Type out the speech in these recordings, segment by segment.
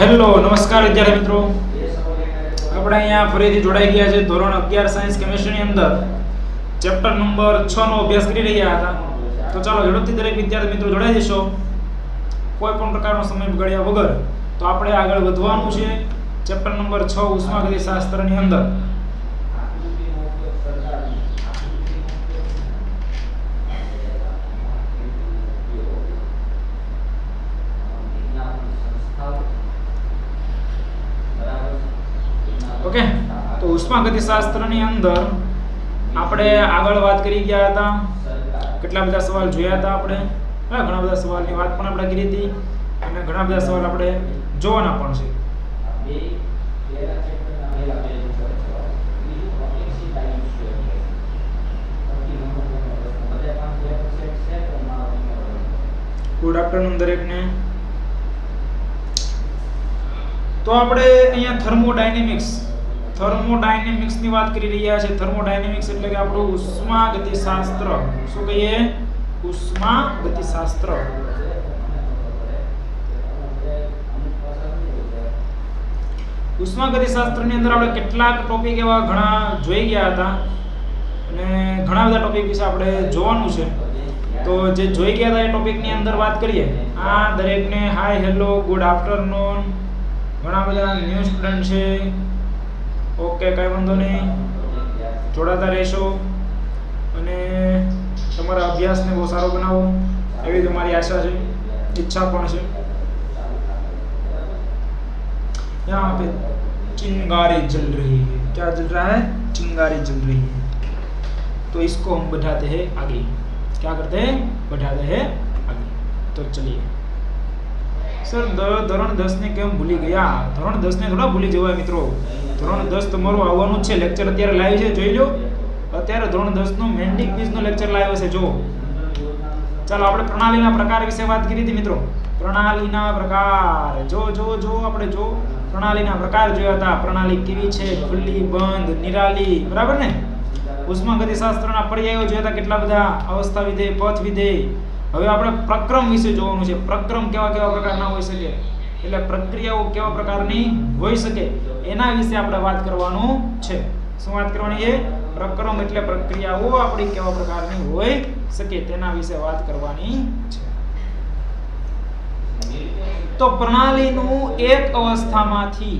Hello નમસ્કાર વિદ્યાર્થી મિત્રો, આપણે અહીંયા ફરીથી જોડાઈ ગયા છે ધોરણ 11 સાયન્સ કેમિસ્ટ્રીની અંદર ચેપ્ટર નંબર 6 નો અભ્યાસ કરી રહ્યા હતા. તો ચાલો ઝડપથી દરેક વિદ્યાર્થી મિત્રો જોડાઈ જશો, કોઈ પણ પ્રકારનો સમય બગાડ્યા વગર. તો આપણે આગળ વધવાનું છે ચેપ્ટર નંબર 6 ઉષ્માગતિશાસ્ત્રની અંદર. ઓકે, તો ઉષ્માગતિશાસ્ત્રની અંદર આપણે આગળ વાત કરી ગયા હતા, કેટલા બધા સવાલ જોયા હતા આપણે, ઘણા બધા સવાલની વાત પણ આપણે કરી હતી અને ઘણા બધા સવાલ આપણે જોવાના પણ છે. ગુડ આફ્ટરનૂન દરેકને. તો આપણે અહીંયા થર્મોડાયનેમિક્સ ની વાત કરી રહ્યા છે. થર્મોડાયનેમિક્સ એટલે કે આપણું ઉષ્માગતિશાસ્ત્ર. શું કહીએ? ઉષ્માગતિશાસ્ત્ર. ઉષ્માગતિશાસ્ત્રની અંદર આપણે કેટલાક ટોપિક એવા ઘણા જોઈ ગયા હતા અને ઘણા બધા ટોપિક વિશે આપણે જોવાનું છે. તો જે જોઈ ગયા હતા એ ટોપિકની અંદર વાત કરીએ. આ દરેકને હાય, હેલો, ગુડ આફ્ટરનૂન. ઘણા બધા ન્યૂ સ્ટુડન્ટ છે. ઓકે, કઈ વાંધો નહીં, જોડાતા રહેશો અને તમારા અભ્યાસને બહુ સારો બનાવો એવી તમારી આશા છે, ઈચ્છા પણ છે. यहाँ पे चिंगारी जल रही है. क्या जल रहा है? चिंगारी जल रही है. तो इसको हम बढ़ाते हैं आगे. क्या करते हैं? बढ़ाते हैं आगे. तो चलिए सर, ધોરણ 10 ને કેમ ભૂલી ગયા? ધોરણ 10 ને થોડા ભૂલી જવાય મિત્રો. ધોરણ 10 તમારું આવવાનું છે. લેક્ચર અત્યારે લાઈવ છે, જોઈ લો. અત્યારે ધોરણ 10 નો મેન્ડિક ક્વિઝ નો લેક્ચર લાઈવ છે, જો. ચાલો, આપણે પ્રણાલીના પ્રકાર વિશે વાત કરી હતી મિત્રો. પ્રણાલીના પ્રકાર જો આપણે પ્રણાલીના પ્રકાર જોયા હતા. પ્રણાલી કેવી છે? ખુલ્લી, બંધ, નિરાલી, બરાબર ને? ઉષ્માગતિશાસ્ત્રના પર્યાયો જોયા હતા, કેટલા બધા. અવસ્થા વિધેય, પથ વિધેય. હવે આપણે પ્રક્રમ વિશે જોવાનું છે. પ્રક્રમ કેવા પ્રકારના હોઈ શકે, એટલે પ્રક્રિયાઓ કેવા પ્રકારની હોઈ શકે એના વિશે આપણે વાત કરવાનું છે. શું વાત કરવાની છે? પ્રક્રમ એટલે પ્રક્રિયાઓ આપણી કેવા પ્રકારની હોઈ શકે તેના વિશે વાત કરવાની છે. તો પ્રણાલીનું એક અવસ્થામાંથી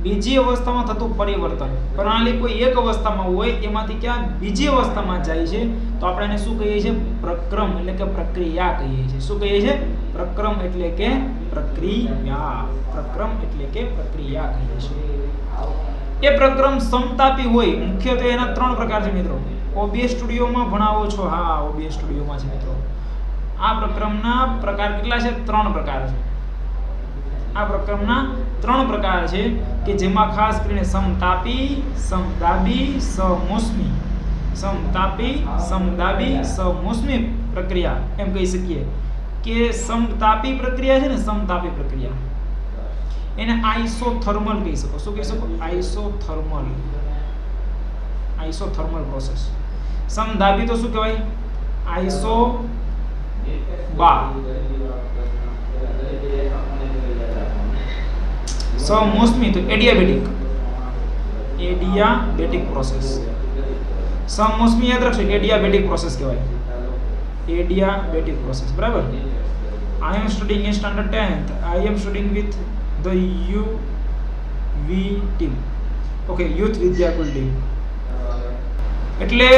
બીજી અવસ્થામાં થતું પરિવર્તન. પ્રણાલી કોઈ એક અવસ્થામાં હોય એમાંથી ક્યાં બીજી અવસ્થામાં જાય છે તો આપણે એને શું કહીએ છીએ? પ્રક્રમ એટલે કે પ્રક્રિયા કહીએ છીએ. શું કહીએ છીએ? પ્રક્રમ એટલે કે પ્રક્રિયા. પ્રક્રમ એટલે કે પ્રક્રિયા કહીએ છીએ. એ પ્રક્રમ સમતાપી હોય. મુખ્યત્વે એના 3 પ્રકાર છે મિત્રો. OBS સ્ટુડિયોમાં ભણાવો છો? હા, OBS સ્ટુડિયોમાં છે મિત્રો. આ પ્રક્રમના પ્રકાર કેટલા છે? 3 પ્રકાર છે. આ પ્રક્રમના 3 પ્રકાર છે કે જેમાં ખાસ કરીને સમતાપી, સમદાબી, સમોષ્મી. સમતાપી, સમદાબી, સમોષ્મી પ્રક્રિયા એમ કહી શકીએ. કે સમતાપી પ્રક્રિયા છે ને, સમતાપી પ્રક્રિયા, એને આઇસોથર્મલ કહી શકો. શું કહી શકો? Isothermal process. સમદાબી તો શું કહેવાય? આઇસોબા. સમોષ્મી તો એડિયાબેટિક પ્રોસેસ. સમોષ્મી યાદ રાખજો, એડિયાબેટિક પ્રોસેસ કહેવાય. એડિયાબેટિક પ્રોસેસ, બરાબર. I am studying in standard 10th. I am studying with the UV team. Okay, youth Vidyakul team. એટલે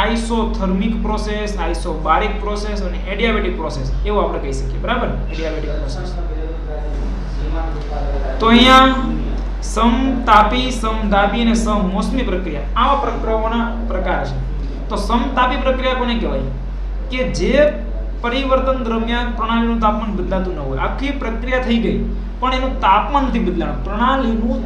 આઇસોથર્મિક પ્રોસેસ, આઇસોબારિક પ્રોસેસ અને એડિયાબેટિક પ્રોસેસ એવું આપણે કહી શકીએ, બરાબર. Adiabatic process. તો અહીંયા સમતાપી, સમદાબી અને સમોષ્મી પ્રક્રિયા આવા પ્રક્રિયાઓના પ્રકાર છે. તો સમતાપી પ્રક્રિયા કોને કહેવાય? કે જે પરિવર્તન દરમિયાન પ્રણાલીનું તાપમાન બદલાતું ન હોય. આખી પ્રક્રિયા થઈ ગઈ પણ એનું તાપમાન નથી બદલાતું. પ્રણાલીનું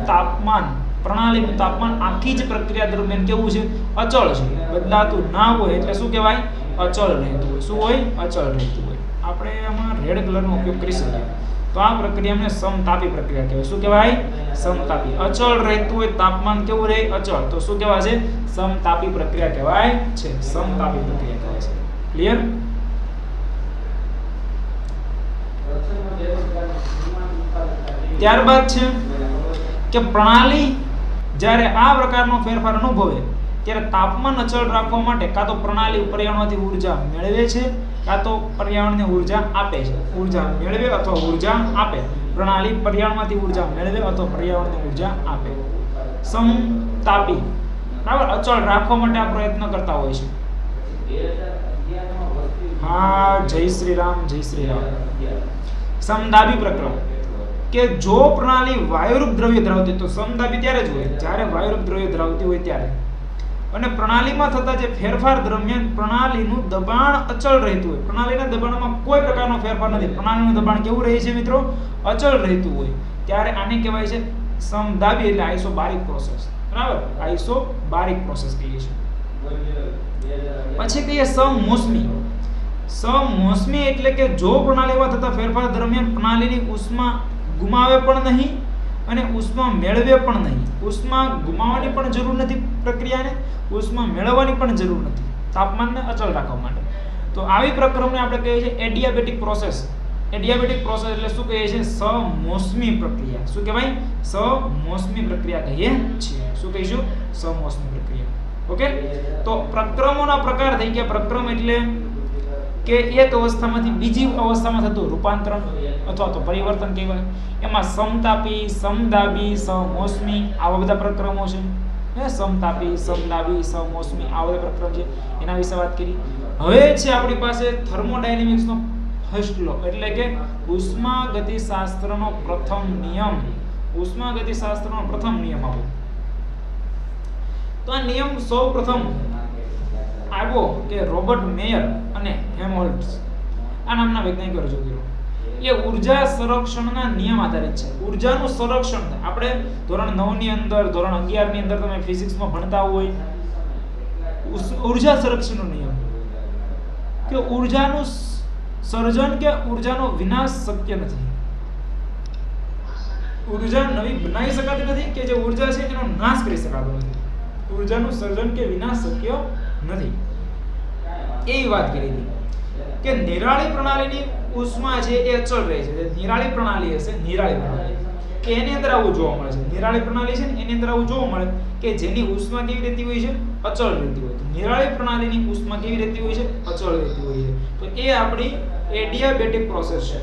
તાપમાન આખી જ પ્રક્રિયા દરમિયાન કેવું છે? અચળ છે, બદલાતું ના હોય. એટલે શું કહેવાય? અચળ રહેતું હોય. શું હોય? અચળ રહેતું હોય. આપણે આમાં રેડ કલરનો ઉપયોગ કરી શકીએ. તો આ પ્રક્રિયાને સમતાપી પ્રક્રિયા કહેવાય. શું કહેવાય? સમતાપી. અચળ રહેતું હોય, તાપમાન કેવું રહે? અચળ. તો શું કહેવાય છે? સમતાપી પ્રક્રિયા કહેવાય છે. સમતાપી પ્રક્રિયા કહેવાય છે. ક્લિયર? ત્યારબાદ છે કે પ્રણાલી જ્યારે આ પ્રકારનો ફેરફાર અનુભવે ત્યારે તાપમાન અચળ રાખવા માટે કાં તો પ્રણાલી પર્યાવરણમાંથી ઉર્જા મેળવે છે કાં તો પર્યાવરણને ઉર્જા આપે છે. ઉર્જા મેળવે અથવા ઉર્જા આપે. પ્રણાલી પર્યાવરણમાંથી ઉર્જા મેળવે અથવા પર્યાવરણને ઉર્જા આપે. સમતાપી બરાબર અચળ રાખવા માટે આ પ્રયત્ન કરતા હોય છે. હા, જય શ્રી રામ, જય શ્રી રામ. સમદાબી પ્રક્રમ કે જો પ્રણાલી વાયુરૂપ દ્રવ્ય ધરાવતી, તો સમદાબી ત્યારે જ હોય જ્યારે વાયુરૂપ દ્રવ્ય ધરાવતી હોય ત્યારે, અને પ્રણાલીમાં થતા જે ફેરફાર દરમિયાન પ્રણાલીનું દબાણ અચળ રહેતું હોય. પ્રણાલીના દબાણમાં કોઈ પ્રકારનો ફેરફાર નથી. પ્રણાલીનું દબાણ કેવું રહે છે મિત્રો? અચળ રહેતું હોય ત્યારે આને કહેવાય છે સમદાબી, એટલે આઇસોબારિક પ્રોસેસ. બરાબર, આઇસોબારિક પ્રોસેસ કહીએ છીએ. પછી કહીએ સમમોસમી. સમમોસમી એટલે કે જો પ્રણાલીમાં થતા ફેરફાર દરમિયાન પ્રણાલીની ઉષ્મા ગુમાવે પણ નહીં અને ઉષ્મા મેળવે પણ નહીં. ઉષ્મા ગુમાવવાની પણ જરૂર નથી પ્રક્રિયાને, ઉષ્મા મેળવવાની પણ જરૂર નથી તાપમાનને અચળ રાખવા માટે. તો આવી પ્રક્રિયાને આપણે કહીએ છીએ એડિયાબેટિક પ્રોસેસ. એડિયાબેટિક પ્રોસેસ એટલે શું કહીએ છીએ? સમમોસમી પ્રક્રિયા. શું કહેવાય? સમમોસમી પ્રક્રિયા કહીએ છીએ. શું કહીશું? સમમોસમી પ્રક્રિયા. ઓકે, તો પ્રક્રમોના પ્રકાર થઈ ગયા. પ્રક્રમ એટલે કે એક અવસ્થામાંથી બીજી અવસ્થામાં થતું રૂપાંતરણ અથવા તો પરિવર્તન કહેવાય. એમાં સમતાપી, સમદાબી, સમમોસમી આવા બધા પ્રક્રમો છે. સમતાપી, સમદાબી, સમમોસમી આવા બધા પ્રક્રમ છે. એના વિશે વાત કરી. હવે છે આપણી પાસે થર્મોડાયનેમિક્સનો ફર્સ્ટ લો, એટલે કે ઉષ્માગતિશાસ્ત્રનો પ્રથમ નિયમ. ઉષ્માગતિશાસ્ત્રનો પ્રથમ નિયમ આવો. તો આ નિયમ સૌ પ્રથમ આવ્યો કે રોબર્ટ મેયર અને હેલ્મહોલ્ટ્ઝ આ નામના વૈજ્ઞાનિકો રજૂ કર્યો. એ ઉર્જા સંરક્ષણના નિયમ આધારિત છે. ઉર્જાનું સંરક્ષણ આપણે ધોરણ 9 ની અંદર, ધોરણ 11 ની અંદર તમે ફિઝિક્સમાં ભણતા હોય. ઉર્જા સંરક્ષણનો નિયમ કે ઉર્જાનું સર્જન કે ઉર્જાનો વિનાશ શક્ય નથી. ઉર્જા નવી બનાવી શકાતી નથી કે જે ઉર્જા છે એનો નાશ કરી શકાતો નથી. ઉર્જાનું સર્જન કે વિનાશ શક્ય નથી. એ વાત કરી હતી કે નિરાળી પ્રણાલીની ઉષ્મા છે એ અચળ રહે છે. નિરાળી પ્રણાલી હશે, નિરાળી પ્રણાલી કે એની અંદર આવું જોવા મળે છે. નિરાળી પ્રણાલી છે ને એની અંદર આવું જોવા મળે કે જેની ઉષ્મા કેવી રહેતી હોય છે? અચળ રહેતી હોય. તો નિરાળી પ્રણાલીની ઉષ્મા કેવી રહેતી હોય છે? અચળ રહેતી હોય છે. તો એ આપણી એડિયાબેટિક પ્રોસેસ છે,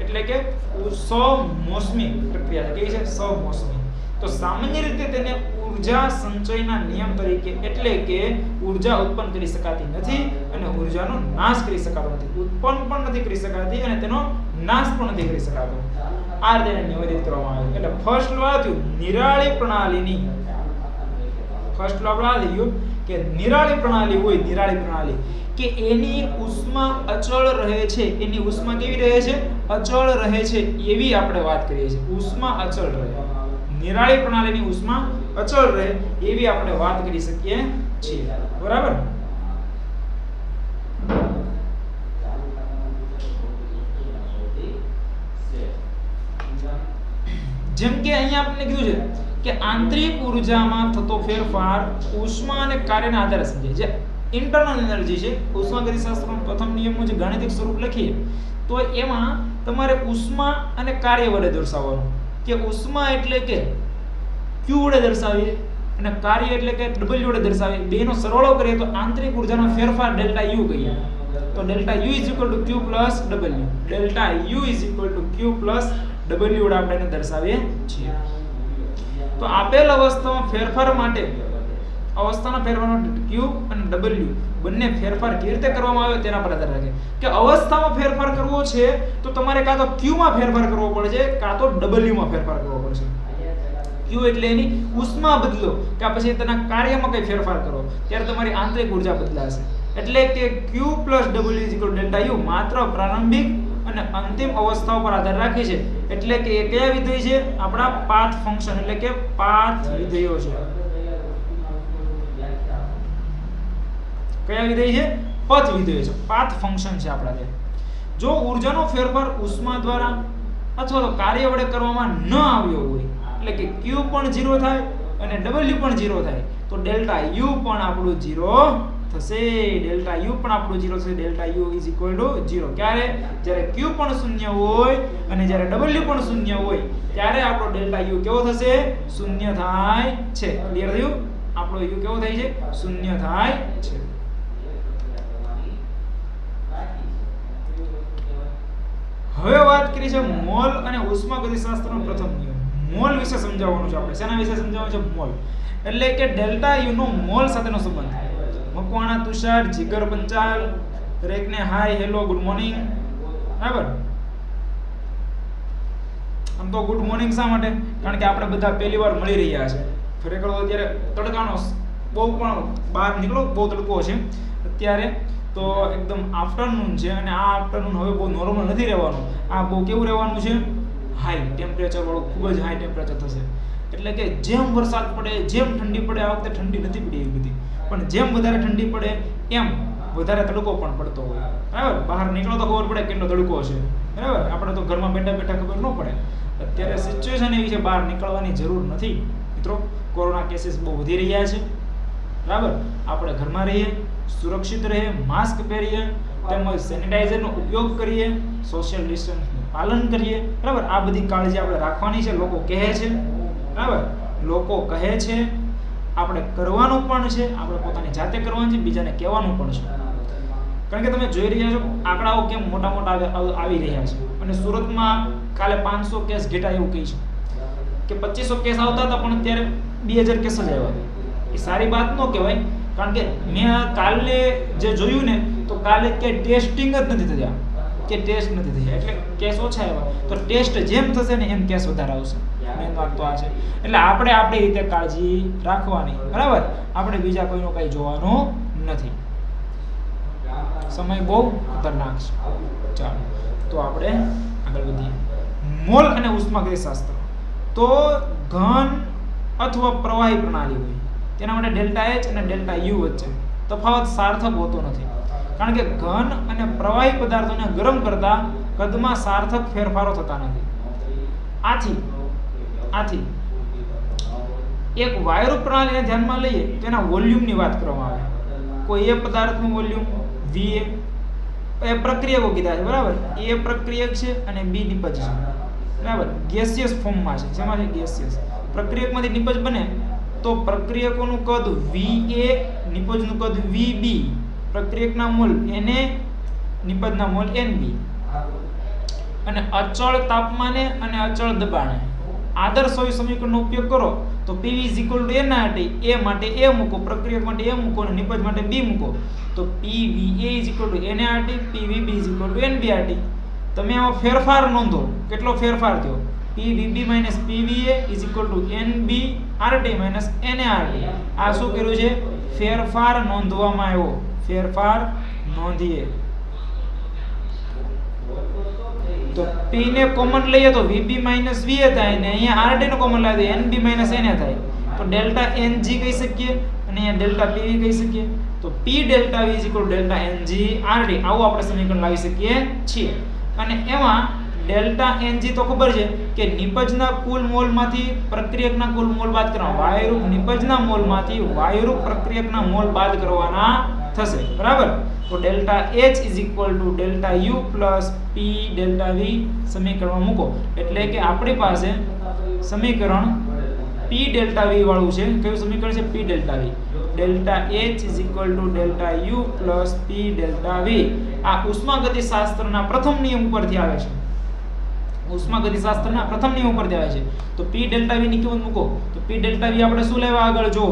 એટલે કે સમમોસમી પ્રક્રિયા છે. કેવી છે? સમમોસમી. તો સામાન્ય રીતે તેને ઉર્જા સંચયના નિયમ તરીકે, એટલે કે ઉર્જા ઉત્પન્ન કરી શકાતી નથી અને ઉર્જાનો નાશ કરી શકાતો નથી. ઉત્પન્ન પણ નથી કરી શકાતી અને તેનો નાશ પણ નથી કરી શકાતો. આ રીતે નિવેદિત કરવામાં આવે. એટલે ફર્સ્ટ લો હતું નિરાળી પ્રણાલીની. ફર્સ્ટ લો આપણે આ થઈ ગયો કે નિરાળી પ્રણાલી હોય, નિરાળી પ્રણાલી કે એની ઉષ્મા અચળ રહે છે. એની ઉષ્મા કેવી રહે છે? અચળ રહે છે. એવી આપણે વાત કરીએ છીએ. ઉષ્મા અચળ રહે, નિરાળી પ્રણાલીની ઉષ્મા અચળ રહે એવી આપણે વાત કરી શકીએ છીએ. બરાબર. જેમ કે અહીંયા આપણે કીધું છે કે આંતરિક ઉર્જામાં થતો ફેરફાર ઉષ્મા અને કાર્યના આધારે સમજાય છે. ઇન્ટરનલ એનર્જી છે. ઉષ્માગતિશાસ્ત્રનો પ્રથમ નિયમનું જે ગાણિતિક સ્વરૂપ લખીએ તો એમાં તમારે ઉષ્મા અને કાર્ય વડે દર્શાવવાનું. કે ઉષ્મા એટલે કે Q વડે દર્શાવીએ અને કાર્ય એટલે કે W વડે દર્શાવીએ. બેનો સરવાળો કરીએ તો આંતરિક ઉર્જાનો ફેરફાર ડેલ્ટા U કહીએ. તો delta U = Q + W. Delta U = Q + W વડે આપણે એને દર્શાવીએ છીએ. તો આપેલ અવસ્થામાં ફેરફાર માટે અવસ્થાના ફેરફાર માટે Q અને W બંને ફેરફાર કેવી રીતે કરવામાં આવે તેના પર આધાર રાખે. કે અવસ્થામાં ફેરફાર કરવો છે તો તમારે કાં તો Q માં ફેરફાર કરવો પડશે કાં તો W માં ફેરફાર કરવો પડશે. Q એટલે એની ઉષ્મા બદલો કે પછી તેના કાર્યમાં કઈ ફેરફાર કરો ત્યારે તમારી આંતરિક ઉર્જા બદલાશે. એટલે કે Q + W = ડેલ્ટા U માત્ર પ્રારંભિક અને અંતિમ અવસ્થાઓ પર આધાર રાખે છે. એટલે કે એ કયા વિધેય છે? આપણા પાથ ફંક્શન, એટલે કે પાથ વિધેયો છે. કયા વિધેય છે? પથ વિધેય છે. પાથ ફંક્શન છે આપણા તે. જો ઉર્જાનો ફેરફાર ઉષ્મા દ્વારા અથવા તો કાર્ય વડે કરવામાં ન આવ્યો હોય, એટલે કે Q પણ 0 થાય અને W પણ 0 થાય, તો ડેલ્ટા U પણ આપણું 0 થશે, ડેલ્ટા યુ પણ આપણો 0 થશે, delta you is equal to 0. ક્યારે? જ્યારે ક્યુ પણ શૂન્ય હોય અને જ્યારે ડબલ્યુ પણ શૂન્ય હોય ત્યારે આપણો ડેલ્ટા યુ કેવો થશે? શૂન્ય થાય છે. ક્લિયર થયું? આપણો યુ કેવો થાય છે? શૂન્ય થાય છે. હવે વાત કરી છે મોલ અને ઉષ્માગતિશાસ્ત્રનો પ્રથમ નિયમ. મોલ વિશે સમજાવવાનું છે આપણે. શેના વિશે સમજાવવાનું છે? મોલ. એટલે કે ડેલ્ટા યુ નો મોલ સાથેનો સંબંધ. મકવાણા તુષાર, જીગર પંચાલ, દરેકને હાય, હેલો, ગુડ મોર્નિંગ. બરાબર? આમ તો ગુડ મોર્નિંગ શા માટે? કારણ કે આપણે બધા પહેલી વાર મળી રહ્યા છે. ખરેખર અત્યારે તડકાનો બહુ પણ બહાર નીકળો, બહુ તડકો છે અત્યારે, તો એકદમ આફ્ટરનૂન છે અને આ આફ્ટરનૂન હવે બહુ નોર્મલ નથી રહેવાનું. આ બહુ કેવું રહેવાનું છે? હાઈ ટેમ્પરેચર વાળું, ખૂબ જ હાઈ ટેમ્પરેચર થશે. એટલે કે જેમ વરસાદ પડે, જેમ ઠંડી પડે, આ વખતે ઠંડી નથી પડી એવી બધી, પણ જેમ વધારે ઠંડી પડે એમ વધારે તડકો પણ પડતો હોય. બરાબર? બહાર નીકળો તો ખબર પડે કેટલો તડકો છે. બરાબર? આપણે તો ઘરમાં બેઠા બેઠા ખબર ન પડે. અત્યારે સિચ્યુએશન એવી છે, બહાર નીકળવાની જરૂર નથી મિત્રો. કોરોના કેસીસ બહુ વધી રહ્યા છે. બરાબર? આપણે ઘરમાં રહીએ, સુરક્ષિત રહીએ, માસ્ક પહેરીએ, તેમજ સેનિટાઈઝરનો ઉપયોગ કરીએ, સોશિયલ ડિસ્ટન્સનું પાલન કરીએ. બરાબર? આ બધી કાળજી આપણે રાખવાની છે. લોકો કહે છે, બરાબર, લોકો કહે છે, આપણે કરવાનું પણ છે. આપણે પોતાની જાતે કરવાનું છે, બીજાને કહેવાનું પણ છે. કારણ કે તમે જોઈ રહ્યા છો આંકડાઓ કેમ મોટા મોટા આવી રહ્યા છે. અને સુરતમાં કાલે 500 કેસ ઘેટા એવું કહી છે કે 2500 કેસ આવતા હતા, પણ અત્યારે 2000 કેસ જ આવ્યા. એ સારી વાત ન કહેવાય. કારણ કે મેં કાલે જે જોયું ને, તો કાલે કે ટેસ્ટિંગ જ નથી થયા, કે ટેસ્ટ નથી થયા, એટલે કેસ ઓછા આવ્યા. તો ટેસ્ટ જેમ થશે ને એમ કેસ વધારે આવશે. મેન વાત તો આ છે. એટલે આપણે આપણી રીતે કાળજી રાખવાની. બરાબર? આપણે બીજા કોઈનું કંઈ જોવાનું નથી. સમય બહુ ખતરનાક છે. ચાલો તો આપણે આગળ વધીએ. મોલ અને ઉષ્માગતિશાસ્ત્ર. તો ઘન અથવા પ્રવાહી પ્રણાલી હોય તેના માટે ડેલ્ટા એચ અને ડેલ્ટા યુ વચ્ચે તફાવત સાર્થક હોતો નથી. કારણ કે ઘન અને પ્રવાહી પદાર્થોને ગરમ કરતા કદમાં સાર્થક ફેરફારો થતા નથી. આથી એક વાયુરૂપ પ્રણાલીને ધ્યાનમાં લઈએ તો એના વોલ્યુમની વાત કરવામાં આવે. કોઈ એ પદાર્થનું વોલ્યુમ VA, એ પ્રક્રિયકો કીધા છે. બરાબર? એ પ્રક્રિયક છે અને B નિપજ છે. બરાબર? ગેસિયસ ફોર્મમાં છે. જેમાં છે ગેસિયસ. પ્રક્રિયકમાંથી નિપજ બને તો પ્રક્રિયકોનું કદ VA, નિપજનું કદ VB, પ્રક્રિયકના મોલ NA, નિપજના મોલ NB. અને અચળ તાપમાને અને અચળ દબાણે આદર્શ વાયુ સમીકરણનો ઉપયોગ કરો તો PV NRT, A માટે A મૂકો, પ્રક્રિયક માટે A મૂકો અને નિપજ માટે B મૂકો, તો PVA NRT, PVB NBRT. તમે આમાં ફેરફાર નોંધો. કેટલો ફેરફાર થયો? PVB PVA NBRT NART. આ શું કર્યું છે? ફેરફાર નોંધવામાં આવ્યો. ફેરફાર નોંધીએ તો P ને કોમન લઈએ તો VB VA થાય, ને અહીંયા RT નો કોમન લાવીએ તો NB NA થાય. તો ડેલ્ટા NG કહી શકીએ અને અહીંયા ડેલ્ટા PV કહી શકીએ. તો P delta V delta NG RT. આવું આપણે સમીકરણ લાવી શકીએ છીએ. અને એમાં ડેલ્ટા NG તો ખબર છે કે નિપજના કુલ મોલમાંથી પ્રક્રિયકના કુલ મોલ બાદ કરવાના. વાયુરૂપ નિપજના મોલમાંથી વાયુરૂપ પ્રક્રિયકના મોલ બાદ કરવાના થશે. બરાબર? તો delta H delta U plus P delta V સમીકરણમાં મૂકો. એટલે કે આપણી પાસે સમીકરણ P ડેલ્ટા V વાળું છે. કયું સમીકરણ છે? P delta V. Delta H delta U plus P delta V. આ ઉષ્માગતિશાસ્ત્રના પ્રથમ નિયમ ઉપરથી આવે છે. ઉષ્માગતિશાસ્ત્રના પ્રથમ નિયમ ઉપરથી આવે છે. તો P ડેલ્ટા V ની કિંમત મૂકો તો P ડેલ્ટા V આપણે શું લેવા આગળ જો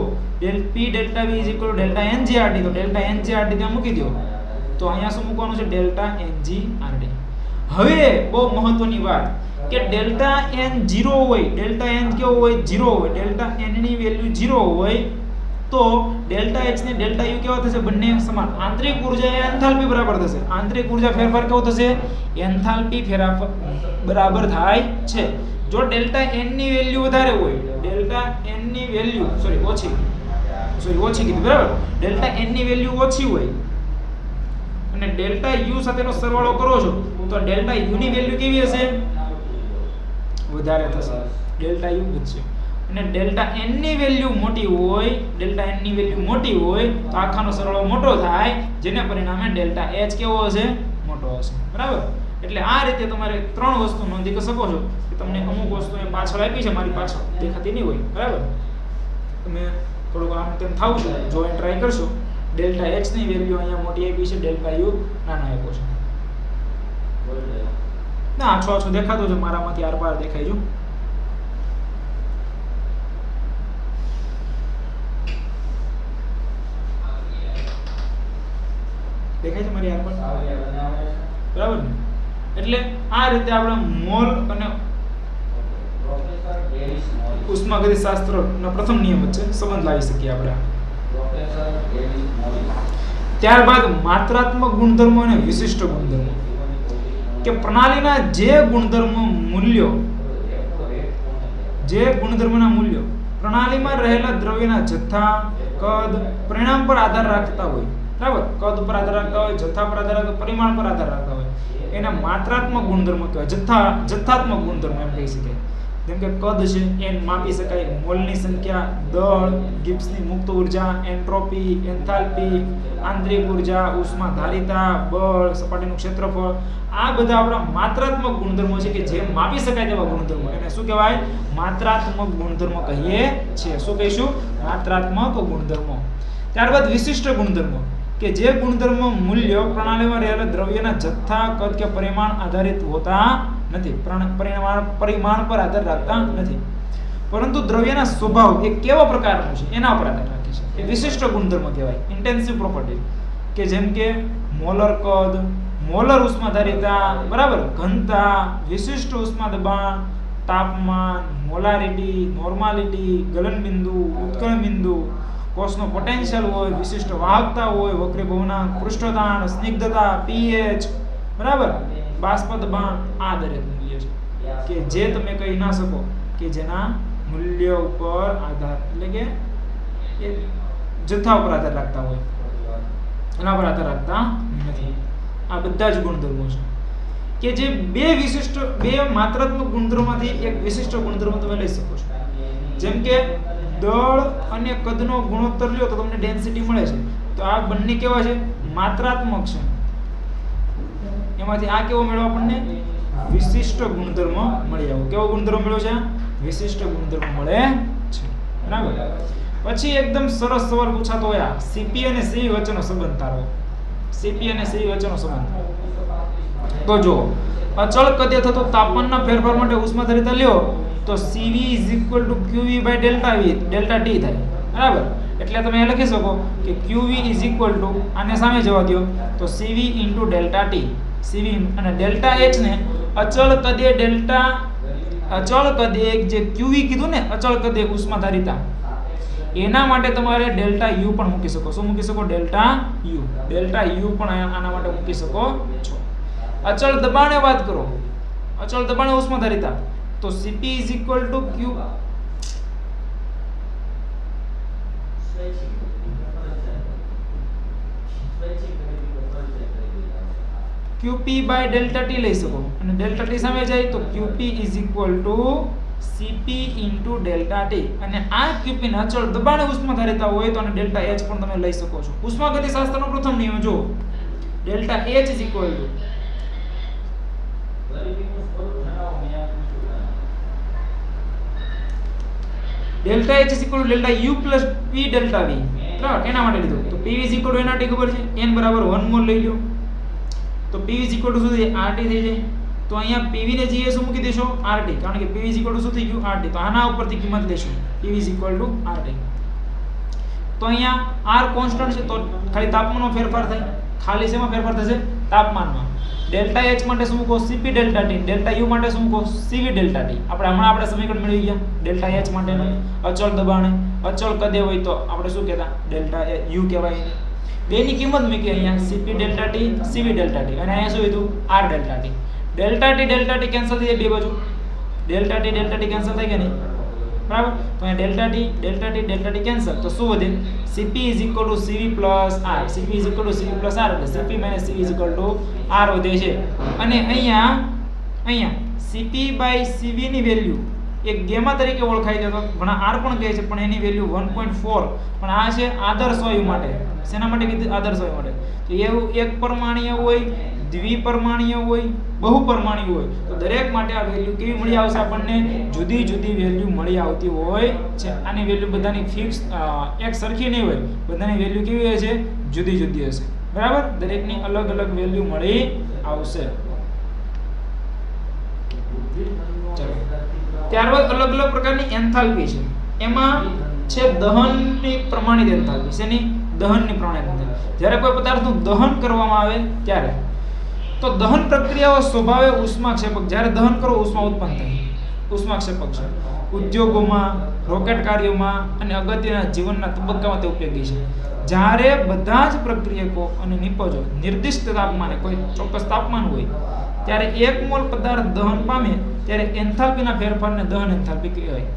P delta V delta NGRT. તો ડેલ્ટા NGRT ત્યાં મૂકી દો. તો અહીંયા શું મૂકવાનું છે? Delta NGRT. હવે બહુ મહત્વની વાત કે ડેલ્ટા N 0 હોય, ડેલ્ટા N કેવો હોય? 0 હોય. ડેલ્ટા N ની વેલ્યુ 0 હોય તો ડેલ્ટા H ને ડેલ્ટા U કેવા થશે? બંને સમાન. આંતરિક ઊર્જા એ એન્થાલ્પી બરાબર થશે. આંતરિક ઊર્જા ફેરફાર કેવો થશે? એન્થાલ્પી ફેરફાર બરાબર થાય છે. જો ડેલ્ટા N ની વેલ્યુ વધારે હોય, ડેલ્ટા N ની વેલ્યુ ઓછી કીધી. બરાબર? ડેલ્ટા N ની વેલ્યુ ઓછી હોય અને ડેલ્ટા U સાથેનો સરવાળો કરો છો તો ડેલ્ટા U ની વેલ્યુ કેવી હશે? વધારે થશે. ડેલ્ટા U વધશે. અને ડેલ્ટા n ની વેલ્યુ મોટી હોય, ડેલ્ટા n ની વેલ્યુ મોટી હોય તો આખાનો સરવાળો મોટો થાય, જેને પરિણામે ડેલ્ટા h કેવો હશે? મોટો હશે. બરાબર? એટલે આ રીતે તમારે ત્રણ વસ્તુ નોંધી શકો છો કે તમને અમુક વસ્તુ એ પાછળ આપી છે, મારી પાછળ દેખાતી નહીં હોય. બરાબર? તમે થોડુંક આમ તેમ થાવ છો, જો એ ટ્રાય કરશો, ડેલ્ટા h ની વેલ્યુ અહીંયા મોટી આપી છે, ડેલ્ટા u નાનો આપ્યો છે. ના આછો આછો દેખાતો છે, મારામાંથી આર પાર દેખાય જો. દેખાય છે મારી આર પાર? બરાબર ને? એટલે આ રીતે આપણે મોલ અને ઉષ્માગતિશાસ્ત્રનો પ્રથમ નિયમ વચ્ચે સંબંધ લાવી શકીએ આપણે. ત્યારબાદ માત્રાત્મક ગુણધર્મો અને વિશિષ્ટ ગુણધર્મો, કે પ્રણાલીના જે ગુણધર્મના મૂલ્યો પ્રણાલીમાં રહેલા દ્રવ્યના જથ્થા, કદ, પરિણામ પર આધાર રાખતા હોય. બરાબર? કદ પર આધાર રાખતા હોય, જથ્થા પર આધાર રાખતા હોય, પરિમાણ પર આધાર રાખતા હોય, એના માત્રાત્મક ગુણધર્મો કહેવાય. જથ્થાત્મક ગુણધર્મો એમ કહી શકાય. જેમ કે કદ છે એન માપી શકાય, મોલની સંખ્યા, દળ, ગિબ્સની મુક્ત ઉર્જા, એન્ટ્રોપી, એન્થાલ્પી, આંતરિક ઉર્જા, ઉષ્માધારિતા, બળ, સપાટીનું ક્ષેત્રફળ, આ બધા આપણા માત્રાત્મક ગુણધર્મો છે કે જે માપી શકાય તેવા ગુણધર્મો, એને શું કહેવાય? માત્રાત્મક ગુણધર્મો કહીએ છીએ. શું કહીશું? માત્રાત્મક ગુણધર્મો. ત્યારબાદ વિશિષ્ટ ગુણધર્મો, કે જે ગુણધર્મો મૂલ્યો પ્રણાલીમાં રહેલા દ્રવ્યના જથ્થા, કદ કે પરિમાણ આધારિત હોતા નથી, પરિમાણ પર આધાર રાખતા નથી, પરંતુ દ્રવ્યના સ્વભાવ એ કેવા પ્રકારનો છે એના પર આધાર રાખે છે. એ વિશિષ્ટ ગુણધર્મ કહેવાય, ઇન્ટેન્સિવ પ્રોપર્ટી. કે જેમ કે મોલર કદ, મોલર ઉષ્માધારિતા, બરાબર, ઘનતા, વિશિષ્ટ ઉષ્મા દબાણ, તાપમાન, મોલારિટી, નોર્માલિટી, ગલનબિંદુ, ઉત્કલનબિંદુ, કોષનો પોટેન્શિયલ હોય, વિશિષ્ટ વાહકતા હોય, વક્રીભવનાંક, પૃષ્ઠતાણ, સ્નિગ્ધતા, pH, બરાબર, બાષ્પ દબાણ, આ દરેક મૂલ્ય છે કે જે તમે કહી ના શકો કે જેના મૂલ્ય ઉપર આધાર, એટલે કે એ જથ્થા ઉપર આધાર રાખતા હોય, એના પર આધાર રાખતા નથી. આ બધા જ ગુણધર્મો છે કે જે બે માત્રાત્મક ગુણધર્મોમાંથી એક વિશિષ્ટ ગુણધર્મ તમે લઈ શકો છો. જેમ કે દળ અને કદનો ગુણોત્તર લ્યો તો તમને ડેન્સિટી મળે છે, તો આ બંને કેવા છે? માત્રાત્મક છે. એમાંથી આ કેવો મેળવો? આપણને વિશિષ્ટ ગુણધર્મ મળી આવ્યો. કેવો ગુણધર્મ મળ્યો છે? વિશિષ્ટ ગુણધર્મ મળે છે. બરાબર? પછી એકદમ સરસ સવાલ પૂછાતો હોય, સીપી અને સીવી વચ્ચેનો સંબંધ તારવો. સીપી અને સીવી વચ્ચેનો સંબંધ તો જો અચળ કદે થતો તાપમાનના ફેરફાર માટે ઉષ્માધારિતા લ્યો તો CV = QV / ડેલ્ટા T થાય. બરાબર? એટલે તમે એ લખી શકો કે QV = આને સામે જવા દો તો CV × ડેલ્ટા T. CV અને ડેલ્ટા H ને અચળ કદે જે QV કીધું ને, અચળ કદે ઉષ્માધારિતા, એના માટે તમારે ડેલ્ટા U પણ મૂકી શકો. શું મૂકી શકો? Delta U. ડેલ્ટા U પણ આના માટે મૂકી શકો છો. અચળ દબાણે વાત કરો, અચળ દબાણે ઉષ્માધારિતા, તો CP = QP / ડેલ્ટા T લઈ શકો, અને ડેલ્ટા T સામે જાય તો QP = CP × ડેલ્ટા T. અને આ QP ને અચળ દબાણે ઉષ્માધારિતા હોય તો અને ડેલ્ટા H પણ તમે લઈ શકો છો. ઉષ્માગતિશાસ્ત્રનો પ્રથમ નિયમ જો, delta H = delta H = delta U + P delta V. બરાબર? એના માટે લીધું તો PV = એના T ખબર છે, n = 1 મોલ લઈ લો તો PV = શું થઈ જાય? RT થઈ જાય. તો અહીંયા PV ને GS શું મૂકી દેશો? RT, કારણ કે PV = શું થઈ ગયું? RT. તો આના ઉપરથી કિંમત લેશો, PV = RT. તો અહીંયા R કોન્સ્ટન્ટ છે તો ખાલી તાપમાનનો ફેરફાર થાય. ખાલી શેમાં ફેરફાર થશે? તાપમાનમાં. ડેલ્ટા H માટે શું મૂકો? CP delta T. Delta U માટે શું મૂકો? CV delta T. આપણે સમીકરણ મેળવી ગયા ડેલ્ટા H માટેનું. અચળ દબાણે, અચળ કદે હોય તો આપણે શું કહેતા? ડેલ્ટા U કહેવાય. બેની કિંમત મૂકી અહીંયા, CP delta T, CV delta T, અને અહીંયા શું હતું? R delta T. Delta T cancel થઈ જાય બે બાજુ. ડેલ્ટા T કેન્સલ થઈ ગયા નહીં? બરાબર? તો અહીંયા ડેલ્ટા T કેન્સલ, તો શું વધે? CP = CV + R. CP = CV + R, એટલે CP - CV = R વધે છે. અને અહીંયા CP / CV ની વેલ્યુ એક ગેમા તરીકે ઓળખાય છે, તો ઘણા આર પણ કહે છે, પણ એની વેલ્યુ 1.4, પણ આ છે આદર્શ વાયુ માટે. શેના માટે કીધું? આદર્શ વાયુ માટે. તો એવું એક પરમાણ્વીય હોય, દ્વિપરમાણ્વીય હોય, બહુપરમાણ્વીય હોય, તો દરેક માટે આ વેલ્યુ કેવી મળી આવશે આપણને? જુદી જુદી વેલ્યુ મળી આવતી હોય છે. આની વેલ્યુ બધાની ફિક્સ એક સરખી નહીં હોય, બધાની વેલ્યુ કેવી હોય છે? જુદી જુદી હશે. બરાબર? દરેકની અલગ અલગ વેલ્યુ મળી આવશે. ચલો, ત્યારબાદ અલગ અલગ પ્રકારની એન્થાલ્પી છે. એમાં છે દહનની પ્રમાણિત એન્થાલ્પી. શેની? દહનની પ્રમાણિત એન્થાલ્પી. જ્યારે કોઈ પદાર્થનું દહન કરવામાં આવે ત્યારે, તો દહન પ્રક્રિયાઓ સ્વભાવે ઉષ્માક્ષેપક. જ્યારે દહન કરો ઉષ્મા ઉત્પન્ન થાય, ઉષ્માક્ષેપક છે. ઉદ્યોગોમાં, રોકેટ કાર્યોમાં અને અગત્યના જીવનના તબક્કામાં તે ઉપયોગી છે. જ્યારે બધા જ પ્રક્રિયકો અને નિપજો નિર્દિષ્ટ તાપમાને, કોઈ ચોક્કસ તાપમાન હોય, ત્યારે 1 મોલ પદાર્થ દહન પામે ત્યારે એન્થાલ્પીના ફેરફારને દહન એન્થાલ્પી કહેવાય.